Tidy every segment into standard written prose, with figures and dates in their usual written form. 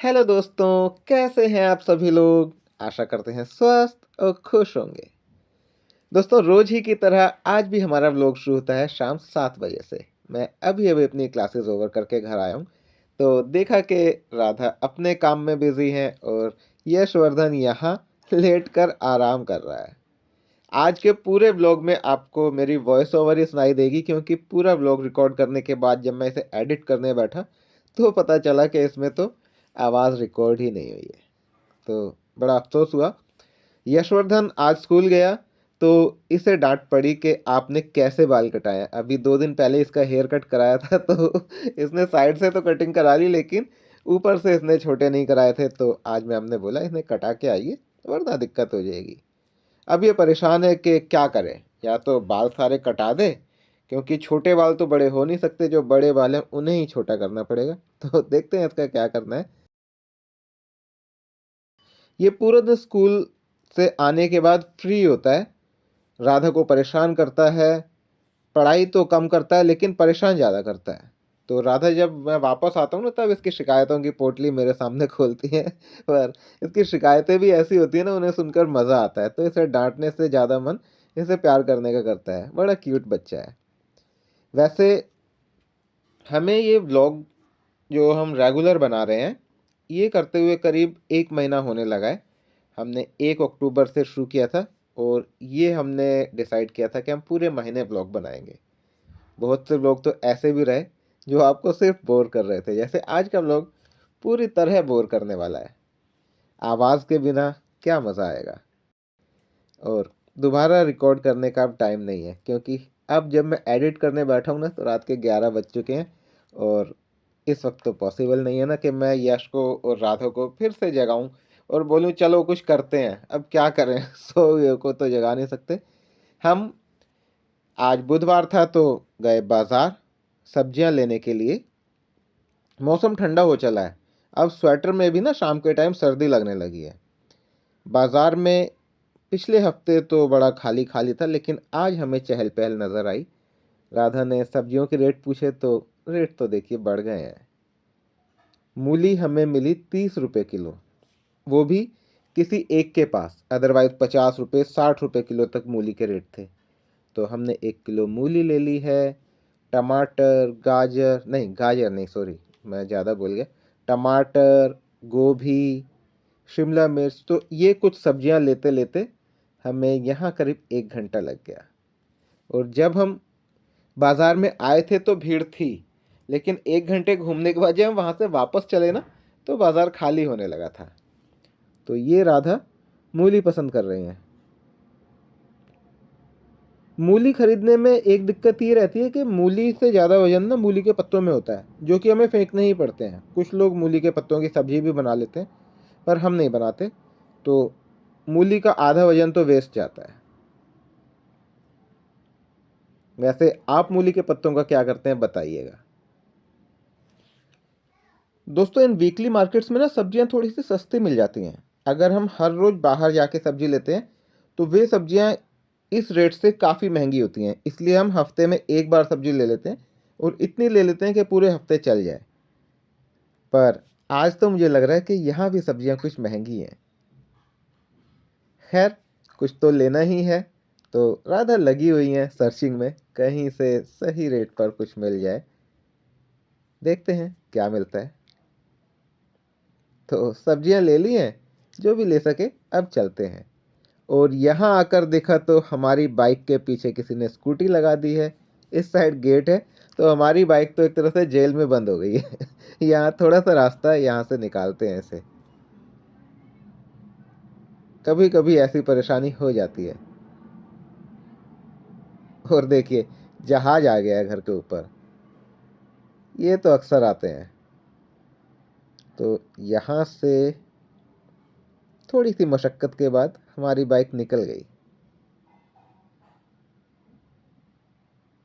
Hello दोस्तों, कैसे हैं आप सभी लोग? आशा करते हैं स्वस्थ और खुश होंगे। दोस्तों, रोज ही की तरह आज भी हमारा व्लॉग शुरू होता है शाम 7 बजे से। मैं अभी-अभी अपनी क्लासेस ओवर करके घर आया हूँ, तो देखा कि राधा अपने काम में बिज़ी हैं और यशवर्धन यहाँ लेटकर आराम कर रहा है। आज के पूरे व्लॉग में आपको मेरी वॉइस ओवर ही सुनाई देगी क्योंकि पूरा व्लॉग रिकॉर्ड करने के बाद जब मैं इसे एडिट करने बैठा, तो पता चला कि इसमें तो आवाज़ रिकॉर्ड ही नहीं हुई है। तो बड़ा अफ़सोस हुआ। यशवर्धन आज स्कूल गया तो इसे डाँट पड़ी कि आपने कैसे बाल कटाए? अभी 2 दिन पहले इसका हेयर कट कराया था तो इसने साइड से तो कटिंग करा ली लेकिन ऊपर से इसने छोटे नहीं कराए थे तो आज मैम ने बोला इन्हें कटा के आइए वरना दिक्कत हो जाएगी। अब ये परेशान है कि क्या करे? या तो बाल सारे कटा दे क्योंकि छोटे बाल तो बड़े हो नहीं सकते, जो बड़े बाल हैं उन्हें ही छोटा करना पड़ेगा। तो देखते हैं इसका क्या करना है। ये पूरा दिन स्कूल से आने के बाद फ्री होता है, राधा को परेशान करता है, पढ़ाई तो कम करता है लेकिन परेशान ज़्यादा करता है। तो राधा जब मैं वापस आता हूँ ना तब इसकी शिकायतों की पोटली मेरे सामने खोलती है पर इसकी शिकायतें भी ऐसी होती है ना उन्हें सुनकर मज़ा आता है। तो इसे डाँटने से ज़्यादा मन इसे प्यार करने का करता है। बड़ा क्यूट बच्चा है। वैसे हमें ये व्लॉग जो हम रेगुलर बना रहे हैं, ये करते हुए करीब 1 महीना होने लगा है। हमने 1 अक्टूबर से शुरू किया था और ये हमने डिसाइड किया था कि हम पूरे महीने व्लॉग बनाएँगे। बहुत से लोग तो ऐसे भी रहे जो आपको सिर्फ़ बोर कर रहे थे, जैसे आज का व्लॉग पूरी तरह बोर करने वाला है। आवाज़ के बिना क्या मज़ा आएगा? और दोबारा रिकॉर्ड करने का अब टाइम नहीं है क्योंकि अब जब मैं एडिट करने बैठा हूँ ना तो रात के 11 बज चुके हैं और इस वक्त तो पॉसिबल नहीं है ना कि मैं यश को और राधा को फिर से जगाऊं और बोलूं चलो कुछ करते हैं। अब क्या करें सोए को तो जगा नहीं सकते। हम आज बुधवार था तो गए बाजार सब्जियां लेने के लिए। मौसम ठंडा हो चला है, अब स्वेटर में भी ना शाम के टाइम सर्दी लगने लगी है। बाजार में पिछले हफ्ते तो बड़ा खाली खाली था लेकिन आज हमें चहल पहल नज़र आई। राधा ने सब्जियों के रेट पूछे तो रेट तो देखिए बढ़ गए हैं। मूली हमें मिली 30 रुपये किलो, वो भी किसी एक के पास, अदरवाइज 50 रुपये 60 रुपये किलो तक मूली के रेट थे। तो हमने 1 किलो मूली ले ली है। टमाटर, गाजर नहीं, गाजर नहीं, सॉरी मैं ज़्यादा बोल गया। टमाटर, गोभी, शिमला मिर्च, तो ये कुछ सब्जियां लेते लेते हमें यहाँ करीब 1 घंटा लग गया। और जब हम बाजार में आए थे तो भीड़ थी लेकिन 1 घंटे घूमने के बाद जब हम वहाँ से वापस चले ना तो बाजार खाली होने लगा था। तो ये राधा मूली पसंद कर रही हैं। मूली खरीदने में एक दिक्कत ये रहती है कि मूली से ज़्यादा वजन ना मूली के पत्तों में होता है जो कि हमें फेंकने ही पड़ते हैं। कुछ लोग मूली के पत्तों की सब्जी भी बना लेते हैं पर हम नहीं बनाते। तो मूली का आधा वजन तो वेस्ट जाता है। वैसे आप मूली के पत्तों का क्या करते हैं बताइएगा। दोस्तों, इन वीकली मार्केट्स में ना सब्जियां थोड़ी सी सस्ती मिल जाती हैं। अगर हम हर रोज़ बाहर जाके सब्जी लेते हैं तो वे सब्जियां इस रेट से काफ़ी महंगी होती हैं, इसलिए हम हफ्ते में एक बार सब्जी ले लेते हैं और इतनी ले लेते हैं कि पूरे हफ्ते चल जाए। पर आज तो मुझे लग रहा है कि यहाँ भी सब्जियां कुछ महंगी हैं। खैर, कुछ तो लेना ही है तो राधा लगी हुई हैं सर्चिंग में, कहीं से सही रेट पर कुछ मिल जाए। देखते हैं क्या मिलता है। तो सब्जियां ले ली हैं, जो भी ले सके अब चलते हैं। और यहाँ आकर देखा तो हमारी बाइक के पीछे किसी ने स्कूटी लगा दी है। इस साइड गेट है तो हमारी बाइक तो एक तरह से जेल में बंद हो गई है यहाँ थोड़ा सा रास्ता है, यहाँ से निकालते हैं इसे। कभी कभी ऐसी परेशानी हो जाती है। और देखिए, जहाज आ गया है घर के ऊपर। ये तो अक्सर आते हैं। तो यहाँ से थोड़ी सी मशक्क़त के बाद हमारी बाइक निकल गई।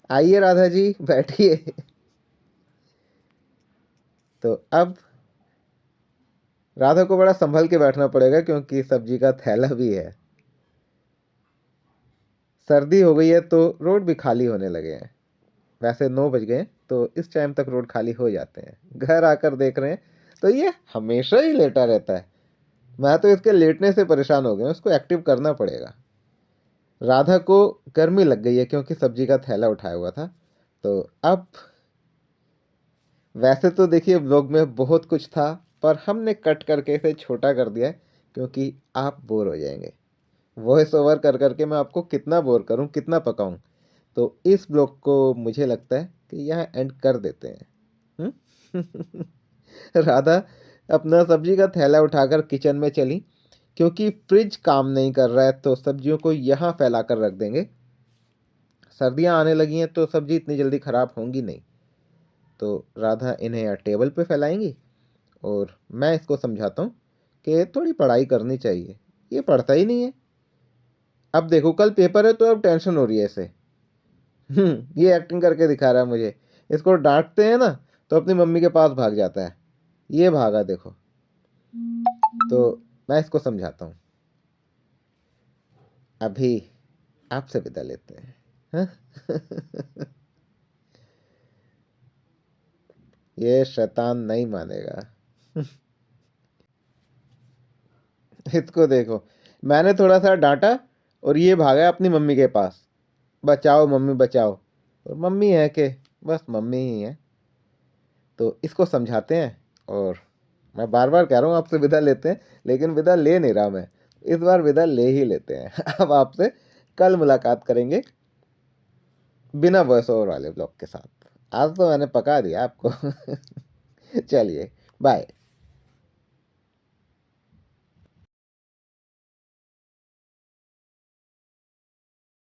आइए राधा जी, बैठिए तो अब राधा को बड़ा संभल के बैठना पड़ेगा क्योंकि सब्जी का थैला भी है। सर्दी हो गई है तो रोड भी खाली होने लगे हैं। वैसे 9 बज गए हैं तो इस टाइम तक रोड खाली हो जाते हैं। घर आकर देख रहे हैं तो ये हमेशा ही लेटा रहता है। मैं तो इसके लेटने से परेशान हो गया हूँ, इसको एक्टिव करना पड़ेगा। राधा को गर्मी लग गई है क्योंकि सब्जी का थैला उठाया हुआ था। तो अब वैसे तो देखिए ब्लॉग में बहुत कुछ था, पर हमने कट करके इसे छोटा कर दिया है क्योंकि आप बोर हो जाएंगे। वॉइस ओवर कर करके मैं आपको कितना बोर करूं, कितना पकाऊं। तो इस ब्लॉग को मुझे लगता है कि यहाँ एंड कर देते हैं। हम्म? राधा अपना सब्जी का थैला उठाकर किचन में चली, क्योंकि फ्रिज काम नहीं कर रहा है तो सब्जियों को यहाँ फैला कर रख देंगे। सर्दियाँ आने लगी हैं तो सब्जी इतनी जल्दी ख़राब होंगी नहीं। तो राधा इन्हें यहाँ टेबल पे फैलाएंगी और मैं इसको समझाता हूँ कि थोड़ी पढ़ाई करनी चाहिए, ये पढ़ता ही नहीं है। अब देखो कल पेपर है तो अब टेंशन हो रही है इसे। ये एक्टिंग करके दिखा रहा है मुझे। इसको डांटते हैं ना तो अपनी मम्मी के पास भाग जाता है। ये भागा देखो। तो मैं इसको समझाता हूँ। अभी आपसे विदा लेते हैं। हाँ? ये शैतान नहीं मानेगा। इसको देखो, मैंने थोड़ा सा डांटा और ये भागा अपनी मम्मी के पास। बचाओ मम्मी बचाओ। और मम्मी है कि बस मम्मी ही है। तो इसको समझाते हैं और मैं बार बार कह रहा हूँ आपसे विदा लेते हैं, लेकिन विदा ले नहीं रहा मैं। इस बार विदा ले ही लेते हैं। अब आपसे कल मुलाकात करेंगे बिना वॉइस ओवर वाले ब्लॉग के साथ। आज तो मैंने पका दिया आपको। चलिए बाय।